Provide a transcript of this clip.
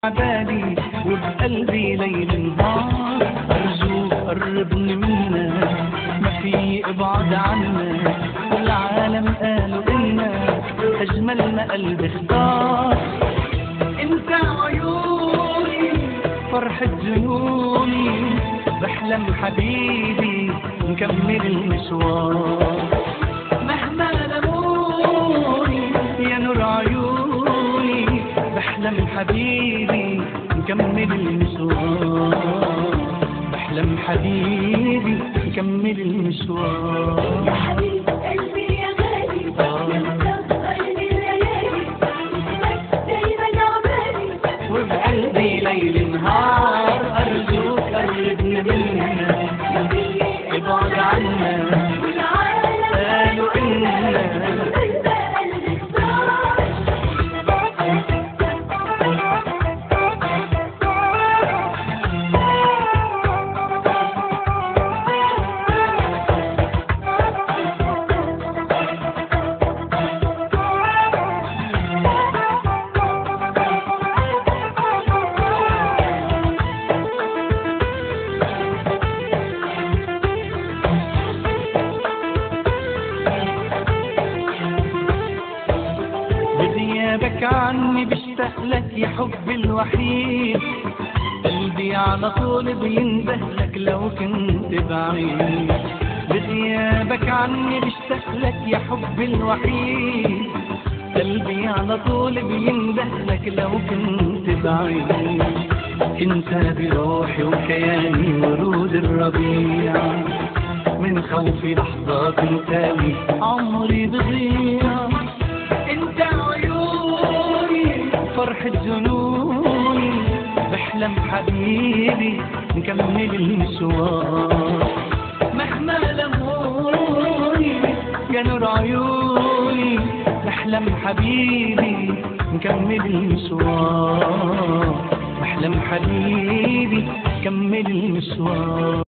عبالي وبقلبي ليل نهار، أرجوك قربني منك ما في ابعد عنك، والعالم قالوا إنك أجمل ما قلبي اختار. انت عيوني فرحة جنوني، بحلم حبيبي نكمل المشوار، مهما لموني يا نور عيوني، بحلم حبيبي نكمل المشوار، بحلم حبيبي نكمل المشوار. يا حبيب قلبي يا غالي يا مسهر الليالي، اسمك دايما عبالي وبقلبي ليل نهار، أرجوك قربني منك ابعد عنك، قالوا إنك بغيابك عني بشتاق لك يا حبي الوحيد، قلبي على طول بينده لك لو كنت بعيد. بغيابك عني بشتاق لك يا حبي الوحيد، قلبي على طول بينده لك لو كنت بعيد. انت بروحي وكياني ورود الربيع، من خوفي لحظة تنتهي عمري بضيع. انت عيوني فرحة جنوني، بحلم حبيبي نكمل المشوار، مهما لموني يا نور عيوني، بحلم حبيبي نكمل المشوار، بحلم حبيبي نكمل المشوار.